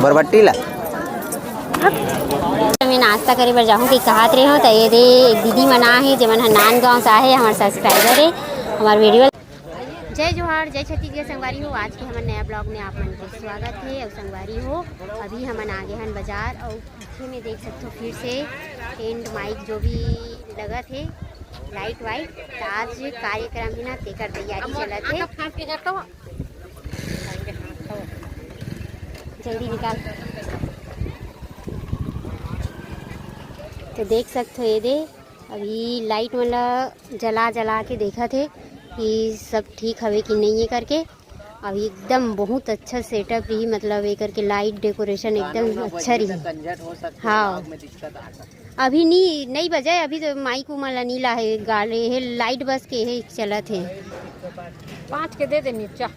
बरबट्टी ला मैं नाश्ता करे बर जाहूँ कि कहत रहे हो तो ये दे एक दीदी मना है जमन नान गाँव से आहे हमारे सब्सक्राइबर है हमारे वीडियो। जय जोहार जय छत्तीसगढ़ संगवारी हो। आज के हमारे नया ब्लॉग में आप मन के स्वागत है। और संगवारी हो अभी हमन आगे हन बाजार और पीछे में देख सकते हो फिर से टेंट माइक जो भी लगा थे लाइट वाइट तो आज कार्यक्रम है ना तेकर तैयारी चलत है। जल्दी निकाल तो देख सकते हो ये दे अभी लाइट मतलब जला के देखा थे कि सब ठीक हवे कि नहीं है करके। अभी एकदम बहुत अच्छा सेटअप रही मतलब ये करके लाइट डेकोरेशन एकदम अच्छा रही। हाँ अभी नहीं बजाए अभी तो माइक उमला नीला है गाले है लाइट बस के है चलत है 5 के दे नीचा।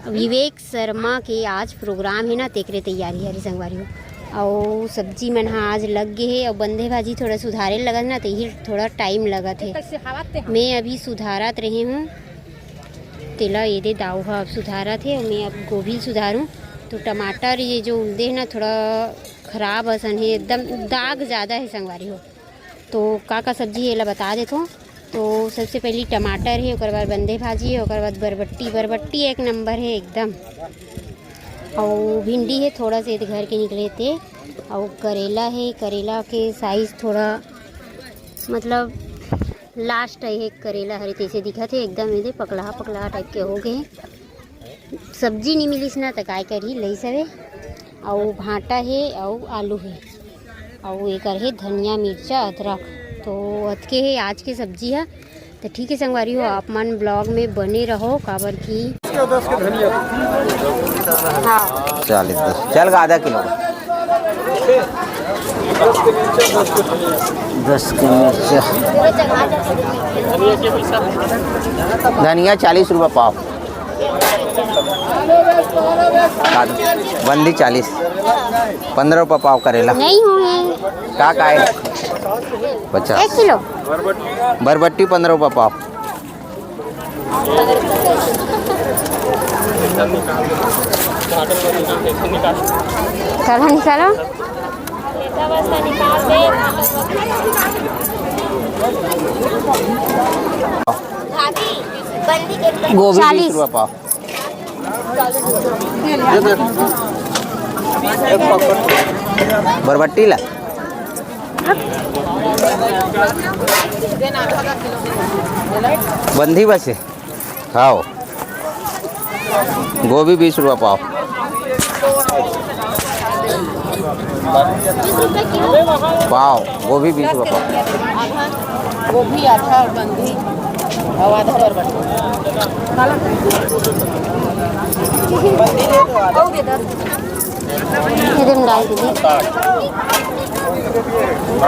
विवेक शर्मा के आज प्रोग्राम है ना तेकरे तैयारी हरी संगवारी हो। और सब्जी मन आज लग गए है और बंदे भाजी थोड़ा सुधारे लगत ना तो ही थोड़ा टाइम लगा थे। मैं अभी सुधारत रही हूँ तेला ये दे दाऊ अब सुधारा थे और मैं अब गोभी सुधारूँ तो टमाटर ये जो उल्दे है ना थोड़ा ख़राब असन है एकदम दाग ज़्यादा है संगवारी हो। तो का सब्जी है ला बता देता हूँ। तो सबसे पहले टमाटर है और बाद बंदे भाजी है और बाद बरबट्टी एक नंबर है एकदम। और भिंडी है थोड़ा से घर के निकले थे और करेला है करेला के साइज़ थोड़ा मतलब लास्ट है करेला हरे तैसे दिखा थे एकदम ये पकला टाइप के हो गए। सब्जी नहीं मिली ना तो काय करी लई सवे और भाटा है और आलू है और एक है धनिया मिर्चा अदरक तो अतके है आज के सब्जी है। तो ठीक है संगवारी हो आप मन ब्लॉग में बने रहो काबर की। हाँ 40 चल आधा किलो 10 के मिर्चा धनिया 40 रुपये पाव बंदी 40 15 रुपये पाव करेला नहीं हुए का है 50 1 किलो बरबट्टी 15 रुपये पाव चलो निकालो गोभी 20 रुपये पाव बरबट्टी ला बंदी बसे खाओ गोभी 20 रुपये पाव गोभी 20 रुपये पाव गोभी आधा और बंदी और आधा बरबट्टी एकदम डाल दीजिए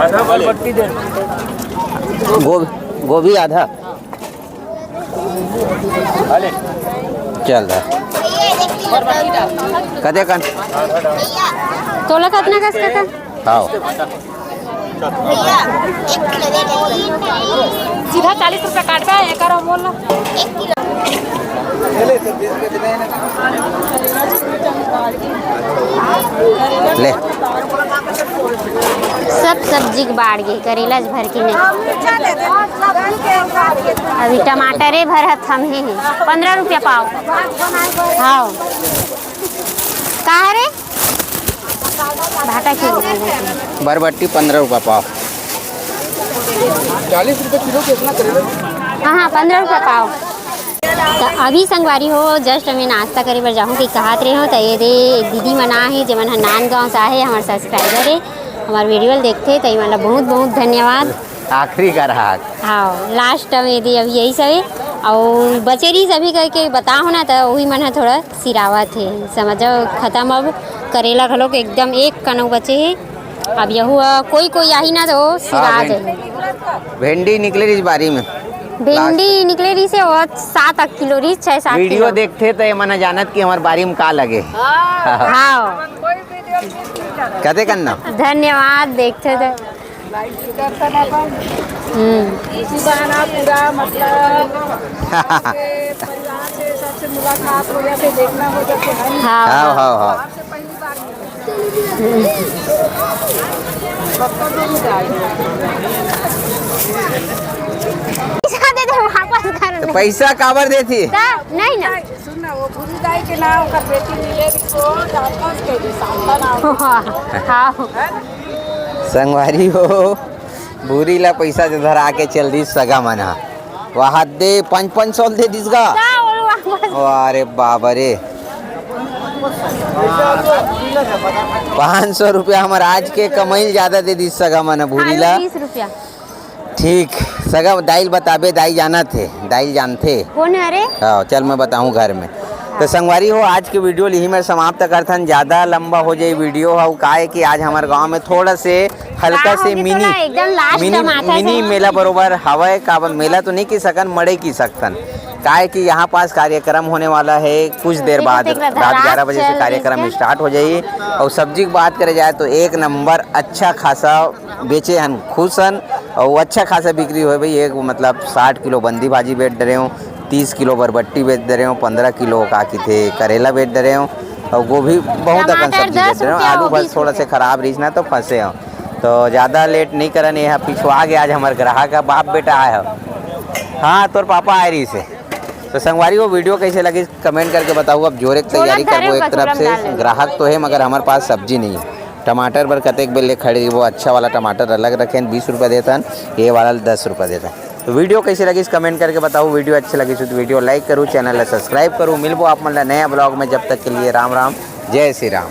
आधा बरबट्टी दे गोभी आधा चल रहा कदे कन तोला कितना कस का खाओ सीधा 40 रुपये काटता है एक मोल ले सब सब्जी के बाढ़ गए करेला भर के नहीं। अभी टमाटर भर हम है 15 रुपया पाव। हाँ कहाँ रे भाटा की बरबट्टी 15 रुपये पाव 40 रुपये किलो कितना करेगा। हाँ 15 रुपया पाव। तो अभी संगवारी हो जस्ट मैं नाश्ता करे बर जाहूँ कि कहत रहे हो तो ये दे एक दीदी मना है जमन नान गाँव से आहे हमारे सब्सक्राइबर है हमारे वीडियो देखते तो मतलब बहुत बहुत धन्यवाद। आखिरी का रहा हाँ लास्ट में यदि अभी यही सब है और बचेरी सभी करके बताओ ना तो वही मन थोड़ा सिरावत है समझो ख़त्म। अब करेला खलो के एकदम एक कनौ बचे है अब यहू कोई आई ना तो सिरा जाए। भिंडी निकले इस बारी में भिंडी निकले रही से और 7 किलो रही 6-7 वीडियो देखते तो ये मना जानत कि हमारे बारी में का लगे। हाँ कहते करना धन्यवाद देखते थे इसी बहाना पूरा मतलब परिवार से सबसे मुलाकात हो जाते, देखना हो जाते है। हाँ हाँ हाँ हाँ आपसे पहली बार सबका दूर जाएगा। पैसा दे दे वापस कर तो दे पैसा काबर देती नहीं ना सुन ना, वो भूरी दाई के नाम का बेटी मिलेगी तो जानता के शांता नाम हाँ संगवारी हो भूरी ला पैसा दे धरा के चल दी सगा मना वहाँ दे 500 दे दिसगा। अरे बाबा रे 500 रुपया हमारे आज के कमाई ज्यादा दे दी सगा मना भूरी ला। 20 रुपया ठीक सगा दाइल बताबे दाई जाना थे दाइल जानते। कौन है अरे हाँ चल मैं बताऊँ घर में। तो संगवारी हो आज के वीडियो यही मैं समाप्त करथन। ज़्यादा लंबा हो जाए वीडियो हो का है कि आज हमारे गांव में थोड़ा से हल्का से मिनी मेला बरोबर हवा का मेला तो नहीं की सकन मड़े की सकतन का है कि यहाँ पास कार्यक्रम होने वाला है कुछ देर बाद रात 11 बजे से कार्यक्रम स्टार्ट हो जाइए। और सब्जी की बात करे जाए तो एक नंबर अच्छा खासा बेचे हन खुश हन और अच्छा खासा बिक्री हो भाई। एक मतलब 60 किलो बंदी भाजी बेच दे रहे हूँ, 30 किलो बरबट्टी बेच दे रहे हूँ, 15 किलो का की थे करेला बेच दे रहे हूँ और गोभी बहुत अकन सब्जी बेच दे रहे हूँ। आलू बस थोड़ा से ख़राब रही ना तो फंसे हो। तो ज़्यादा लेट नहीं करन ये पिछवा गया आज हमारे ग्राहक का बाप बेटा आया हो। हाँ तोर पापा आए रही से। तो संगवारी वो वीडियो कैसे लगी कमेंट करके बताओ। अब जोरे तैयारी करबो एक तरफ से ग्राहक तो है मगर हमारे पास सब्जी नहीं है। टमाटर पर कतेक बेले खड़े वो अच्छा वाला टमाटर अलग रखे 20 रुपये देता ये वाला 10 रुपये देता। तो वीडियो कैसी लगी कमेंट करके बताओ। वीडियो अच्छी लगी तो वीडियो लाइक करूँ चैनल सब्सक्राइब करूँ। मिलबो आप मतलब नया ब्लॉग में। जब तक के लिए राम राम जय श्री राम।